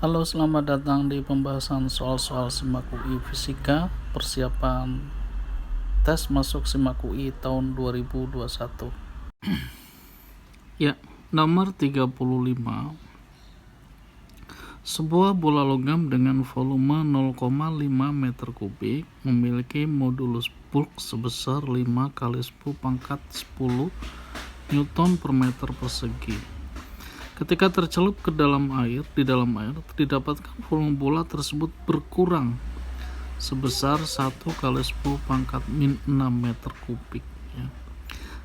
Halo, selamat datang di pembahasan soal-soal SIMAK UI Fisika, persiapan tes masuk SIMAK UI tahun 2021. Ya, nomor 35. Sebuah bola logam dengan volume 0,5 meter kubik memiliki modulus bulk sebesar 5 kali 10 pangkat 10 Newton per meter persegi. Ketika tercelup ke dalam air, didapatkan volume bola tersebut berkurang sebesar 1 kali 10 pangkat min 6 meter kubik. Ya.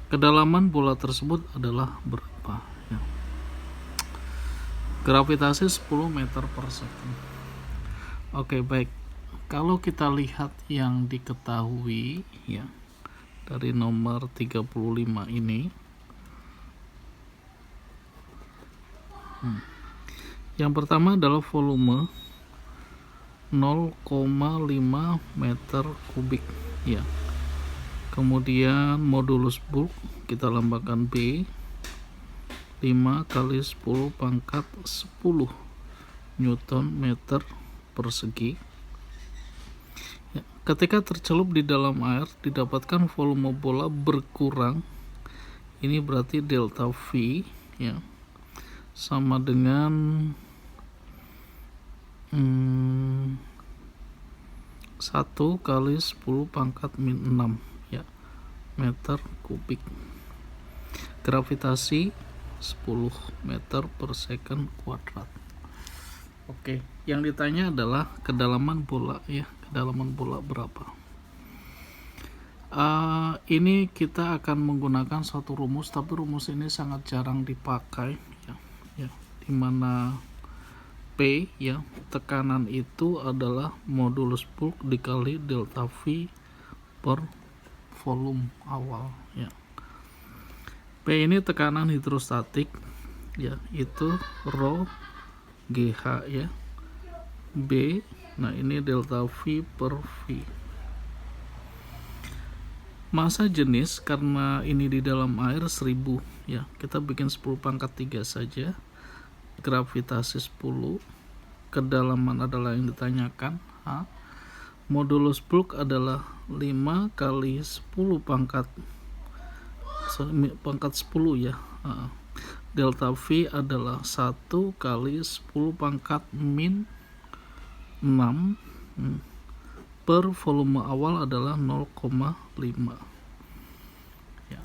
Kedalaman bola tersebut adalah berapa? Ya. Gravitasi 10 meter per second. Oke, baik. Kalau kita lihat yang diketahui ya dari nomor 35 ini, yang pertama adalah volume 0,5 meter kubik ya. Kemudian modulus bulk kita lambangkan B, 5 kali 10 pangkat 10 Newton meter persegi. Ya, ketika tercelup di dalam air didapatkan volume bola berkurang. Ini berarti delta V ya sama dengan 1 kali 10 pangkat min 6 ya meter kubik. Gravitasi 10 meter per second kuadrat. Oke, yang ditanya adalah kedalaman bola ya, kedalaman bola berapa? Ini kita akan menggunakan satu rumus, tapi rumus ini sangat jarang dipakai ya, dimana P ya, tekanan itu adalah modulus bulk dikali delta V per volume awal ya. P ini tekanan hidrostatik ya, itu rho GH ya. B, nah ini delta V per V. Masa jenis karena ini di dalam air 1000 ya, kita bikin 10 pangkat 3 saja. Gravitasi 10, kedalaman adalah yang ditanyakan H. Modulus bulk adalah 5 kali 10 pangkat 10 ya. Delta V adalah 1 kali 10 pangkat min 6 per volume awal adalah 0,5 ya.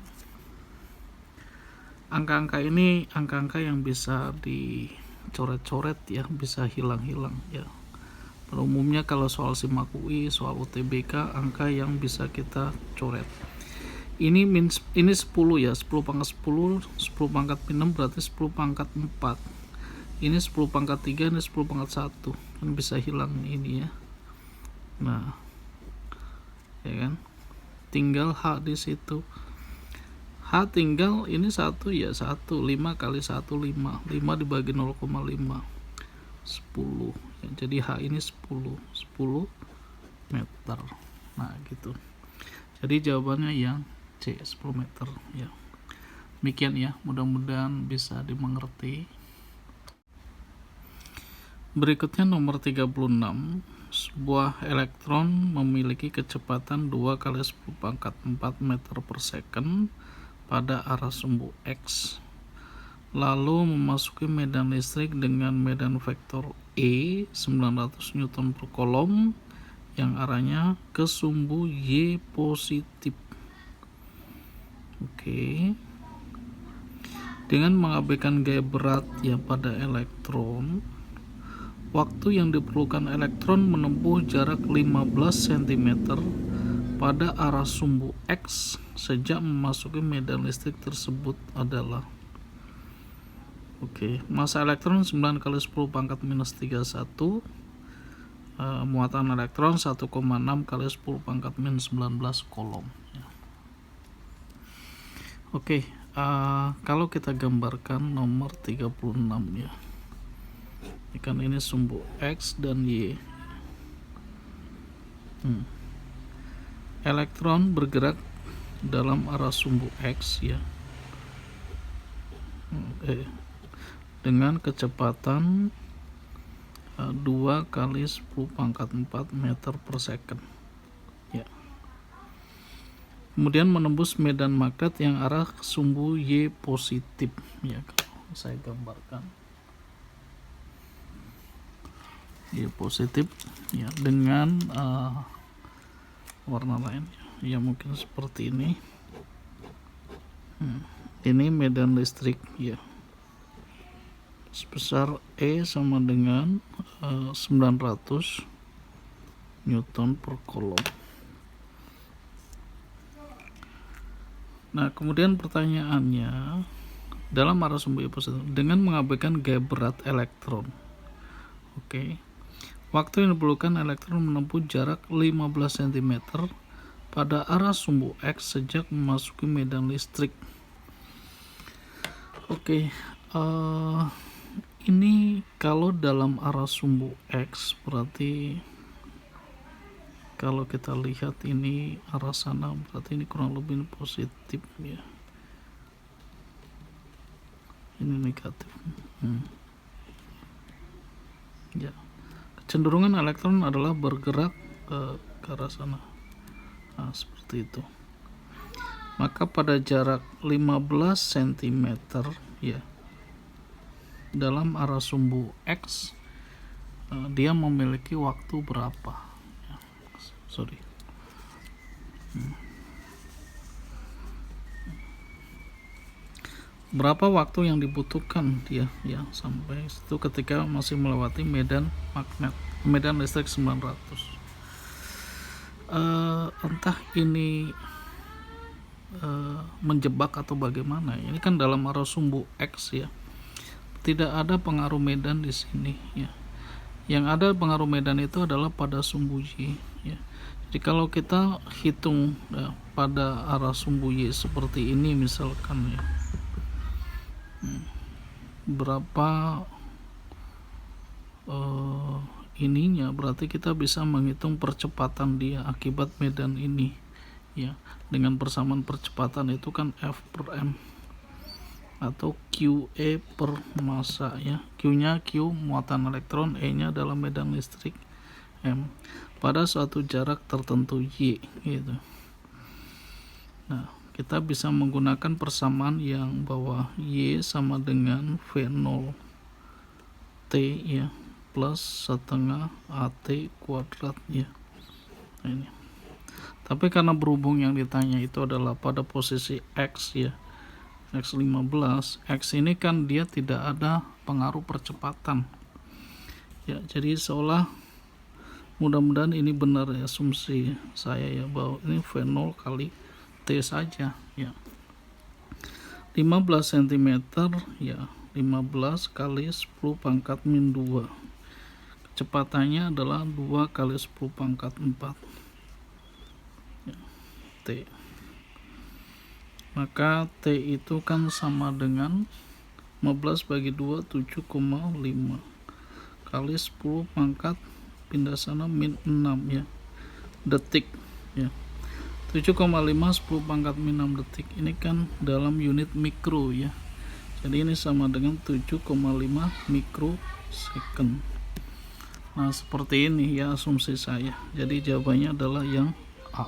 Angka-angka ini angka-angka yang bisa dicoret-coret ya, bisa hilang-hilang ya. Pada umumnya kalau soal SIMAK UI, soal UTBK, angka yang bisa kita coret. Ini 10 ya, 10 pangkat 10, 10 pangkat min 6 berarti 10 pangkat 4. Ini 10 pangkat 3, ini 10 pangkat 1. Kan bisa hilang ini ya. Nah, ya kan? Tinggal H di situ. H tinggal ini 1 ya, 1, 5 kali 1 5. 5 dibagi 0,5 10. Ya, jadi H ini 10 meter. Nah, gitu. Jadi jawabannya yang C, 10 meter ya. Demikian ya, mudah-mudahan bisa dimengerti. Berikutnya nomor 36. Sebuah elektron memiliki kecepatan 2 kali 10 pangkat 4 meter per second pada arah sumbu X, lalu memasuki medan listrik dengan medan vektor E 900 Newton per kolom yang arahnya ke sumbu Y positif. Oke. Dengan mengabaikan gaya berat ya pada elektron, waktu yang diperlukan elektron menempuh jarak 15 cm pada arah sumbu X sejak memasuki medan listrik tersebut adalah. Oke, masa elektron 9 kali 10 pangkat minus 31, muatan elektron 1,6 kali 10 pangkat minus 19 kolom ya. Oke, kalau kita gambarkan nomor 36 ya, kan ini sumbu X dan Y. Elektron bergerak dalam arah sumbu X ya, dengan kecepatan 2 kali 10 pangkat 4 meter per second ya. Kemudian menembus medan magnet yang arah sumbu Y positif ya. Kalau saya gambarkan Y positif ya dengan warna lain ya, mungkin seperti ini. Ini medan listrik ya, sebesar E sama dengan 900 Newton per Coulomb. Nah, kemudian pertanyaannya, dalam arah sumbu Y positif dengan mengabaikan gaya berat elektron. Oke. Waktu yang diperlukan elektron menempuh jarak 15 cm pada arah sumbu X sejak memasuki medan listrik. Oke, ini kalau dalam arah sumbu X berarti kalau kita lihat ini arah sana, berarti ini kurang lebih positif ya, ini negatif ya. Kecenderungan elektron adalah bergerak ke arah sana. Nah, seperti itu. Maka pada jarak 15 cm ya dalam arah sumbu X, dia memiliki waktu berapa ya, berapa waktu yang dibutuhkan dia ya sampai itu ketika masih melewati medan magnet, medan listrik 900. Entah ini menjebak atau bagaimana. Ini kan dalam arah sumbu X ya, tidak ada pengaruh medan di sini ya. Yang ada pengaruh medan itu adalah pada sumbu Y ya. Jadi kalau kita hitung ya, pada arah sumbu Y seperti ini misalkan ya, berapa ininya, berarti kita bisa menghitung percepatan dia akibat medan ini ya, dengan persamaan percepatan itu kan F per M atau QE per massa ya. Q nya Q muatan elektron, E nya adalah medan listrik, M pada suatu jarak tertentu Y gitu. Nah, kita bisa menggunakan persamaan yang bahwa Y sama dengan V0 T ya plus setengah AT kuadrat ya. Nah, ini. Tapi karena berhubung yang ditanya itu adalah pada posisi X ya, X15, X ini kan dia tidak ada pengaruh percepatan ya, jadi seolah, mudah-mudahan ini benar ya asumsi saya ya, bahwa ini V0 kali T saja ya, 15 cm ya, 15 kali 10 pangkat min 2, kecepatannya adalah 2 kali 10 pangkat 4 ya, T. Maka T itu kan sama dengan 15 bagi 2 7,5 kali 10 pangkat pindah sana min 6 ya detik ya. 7,5 10 pangkat min 6 detik ini kan dalam unit mikro ya. Jadi ini sama dengan 7,5 mikrosecond. Nah, seperti ini ya asumsi saya. Jadi jawabannya adalah yang A.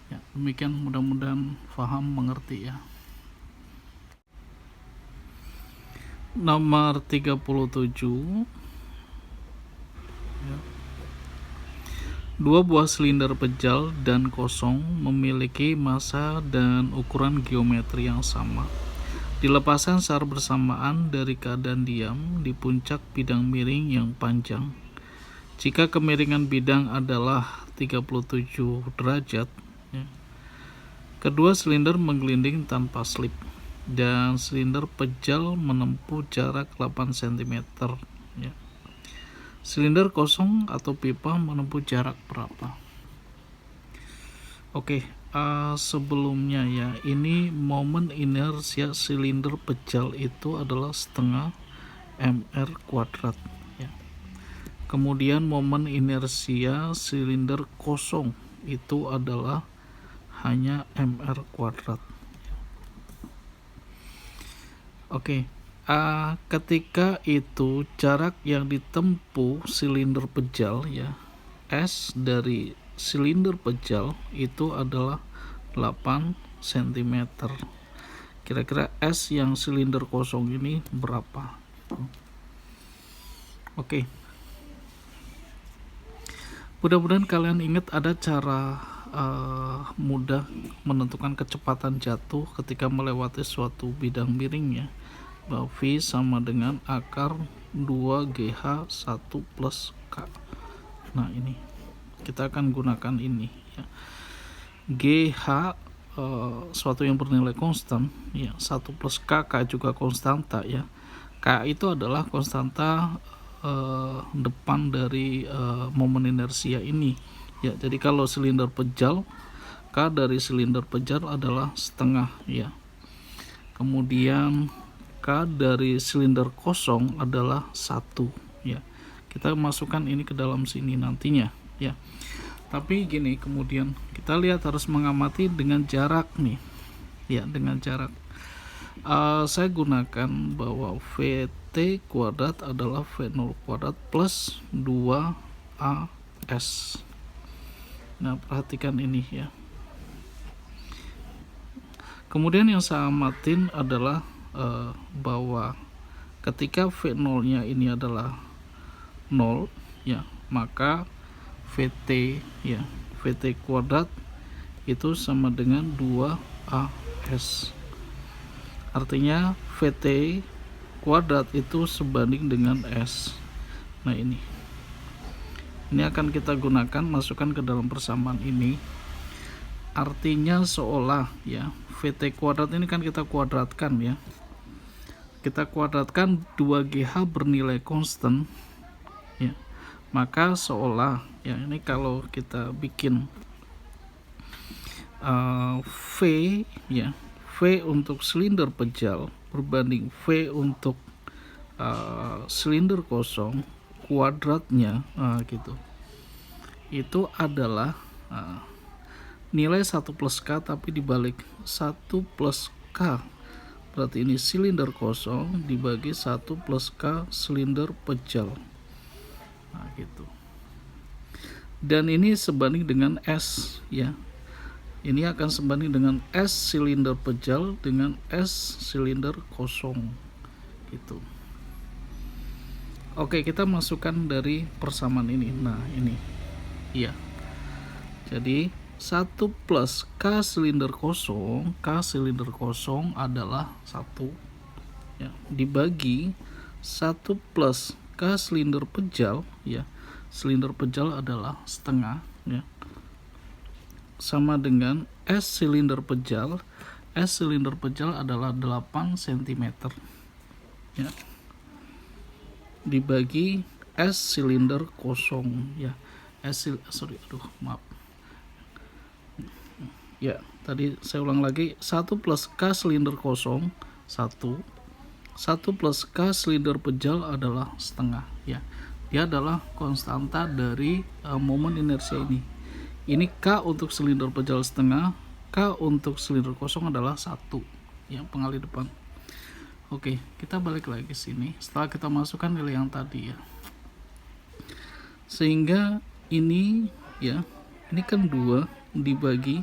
Ya, demikian, mudah-mudahan paham, mengerti ya. Nomor 37 ya. Dua buah silinder pejal dan kosong memiliki massa dan ukuran geometri yang sama. Dilepaskan secara bersamaan dari keadaan diam di puncak bidang miring yang panjang. Jika kemiringan bidang adalah 37 derajat ya, kedua silinder menggelinding tanpa slip dan silinder pejal menempuh jarak 8 cm ya. Silinder kosong atau pipa menempuh jarak berapa? Oke, sebelumnya ya, ini momen inersia silinder pejal itu adalah setengah mr kuadrat ya. Kemudian momen inersia silinder kosong itu adalah hanya mr kuadrat. Oke, Ketika itu jarak yang ditempuh silinder pejal ya, S dari silinder pejal itu adalah 8 cm. Kira-kira S yang silinder kosong ini berapa? Oke. Mudah-mudahan kalian ingat ada cara mudah menentukan kecepatan jatuh ketika melewati suatu bidang miring ya, bahwa V sama dengan akar 2GH 1 plus K. Nah ini kita akan gunakan ini ya, GH suatu yang bernilai konstan ya, 1 plus K, K juga konstanta ya. K itu adalah konstanta depan dari momen inersia ini ya. Jadi kalau silinder pejal, K dari silinder pejal adalah setengah ya. Kemudian K dari silinder kosong adalah 1 ya. Kita masukkan ini ke dalam sini nantinya ya. Tapi gini, kemudian kita lihat harus mengamati dengan jarak nih ya, dengan jarak. Saya gunakan bahwa VT kuadrat adalah V0 kuadrat plus 2AS. Nah perhatikan ini ya. Kemudian yang saya amatin adalah bahwa ketika V0 nya ini adalah 0 ya, maka VT ya, VT kuadrat itu sama dengan 2AS. Artinya VT kuadrat itu sebanding dengan S. Nah ini akan kita gunakan, masukkan ke dalam persamaan ini. Artinya seolah ya, VT kuadrat ini kan kita kuadratkan ya, kita kuadratkan 2GH bernilai konstan ya, maka seolah ya, ini kalau kita bikin V ya, V untuk silinder pejal berbanding V untuk silinder kosong, kuadratnya gitu, itu adalah nilai 1 plus K tapi dibalik 1 plus K. Berarti ini silinder kosong dibagi 1 plus K silinder pejal. Nah gitu. Dan ini sebanding dengan S ya. Ini akan sebanding dengan S silinder pejal dengan S silinder kosong gitu. Oke, kita masukkan dari persamaan ini. Nah ini iya. Jadi 1 plus K silinder kosong, K silinder kosong adalah 1 ya, dibagi 1 plus K silinder pejal ya, silinder pejal adalah setengah ya, sama dengan S silinder pejal. S silinder pejal adalah 8 cm ya, dibagi S silinder kosong ya, ya, tadi saya ulang lagi, 1 plus K silinder kosong 1 plus K silinder pejal adalah setengah ya. Dia adalah konstanta dari momen inersia ini. Ini K untuk silinder pejal setengah, K untuk silinder kosong adalah 1 ya, pengalih depan. Oke, kita balik lagi ke sini setelah kita masukkan nilai yang tadi ya. Sehingga ini ya, ini kan 2 dibagi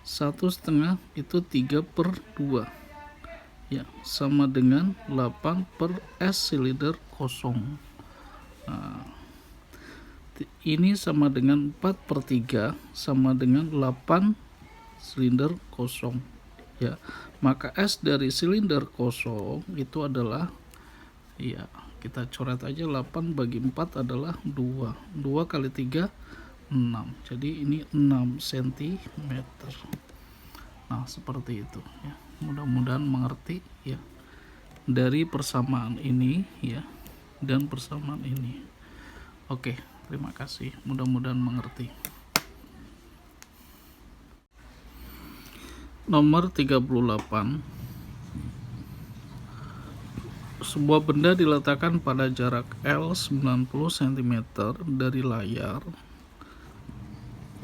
1/2 itu 3/2 ya, sama dengan 8 per S silinder kosong. Nah, ini sama dengan 4/3 sama dengan 8 silinder kosong ya. Maka S dari silinder kosong itu adalah ya, kita coret aja, 8 bagi 4 adalah 2 kali 3 6, jadi ini 6 cm. Nah seperti itu ya, mudah-mudahan mengerti ya dari persamaan ini ya dan persamaan ini. Oke, terima kasih, mudah-mudahan mengerti. Nomor 38, sebuah benda diletakkan pada jarak L 90 cm dari layar.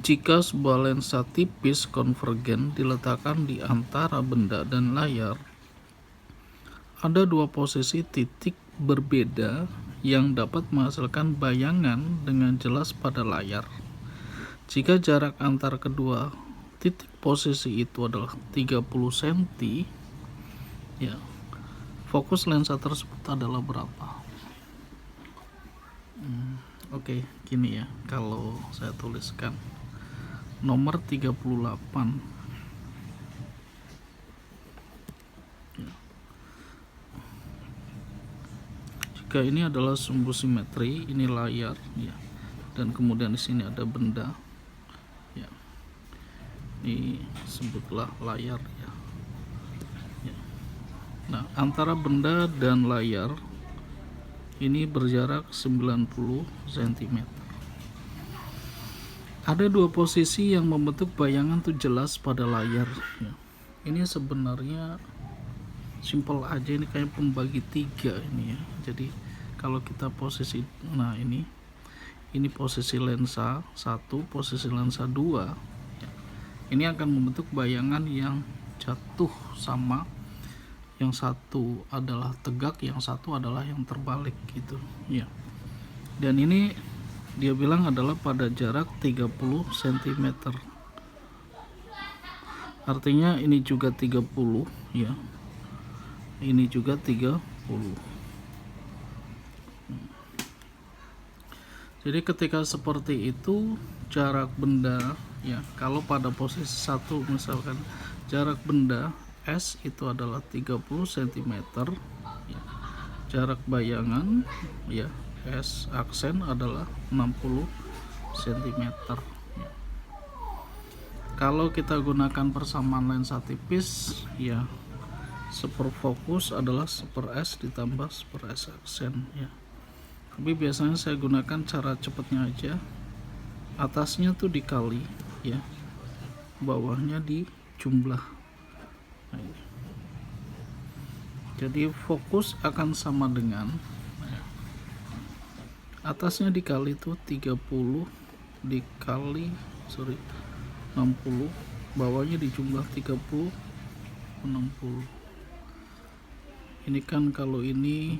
Jika sebuah lensa tipis konvergen diletakkan di antara benda dan layar, ada dua posisi titik berbeda yang dapat menghasilkan bayangan dengan jelas pada layar. Jika jarak antar kedua titik posisi itu adalah 30 cm, ya, fokus lensa tersebut adalah berapa? Oke, gini ya, kalau saya tuliskan nomor 38. Ya. Jika ini adalah sumbu simetri, ini layar, ya, dan kemudian di sini ada benda, ya, ini sebutlah layar, ya. Ya. Nah, antara benda dan layar ini berjarak 90 cm. Ada dua posisi yang membentuk bayangan tuh jelas pada layar, ya. Ini sebenarnya simpel aja, ini kayak pembagi tiga ini, ya. Jadi kalau kita posisi, nah ini posisi lensa 1, posisi lensa 2, ya. Ini akan membentuk bayangan yang jatuh sama, yang satu adalah tegak, yang satu adalah yang terbalik gitu, ya. Dan ini dia bilang adalah pada jarak 30 cm. Artinya ini juga 30, ya. Ini juga 30. Jadi ketika seperti itu, jarak benda, ya, kalau pada posisi 1 misalkan jarak benda S itu adalah 30 cm, ya. Jarak bayangan, ya, S aksen adalah 60 cm, ya. Kalau kita gunakan persamaan lensa tipis, ya, seperfokus adalah seper S ditambah seper S aksen, ya. Tapi biasanya saya gunakan cara cepatnya aja, atasnya tuh dikali, ya, bawahnya dijumlah. Nah, ini. Jadi fokus akan sama dengan, ya, atasnya dikali itu 30 dikali 60, bawahnya dijumlah 30 60. Ini kan kalau ini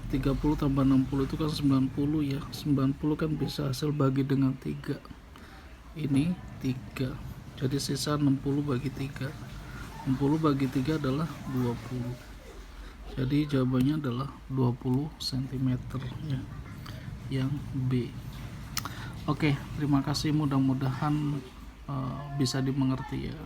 30 tambah 60 itu kan 90, ya. 90 kan bisa hasil bagi dengan 3. Ini 3. Jadi sisa 60 bagi 3. 60 bagi 3 adalah 20. Jadi jawabannya adalah 20 cm, ya. Yang B. Oke, terima kasih, mudah-mudahan bisa dimengerti, ya.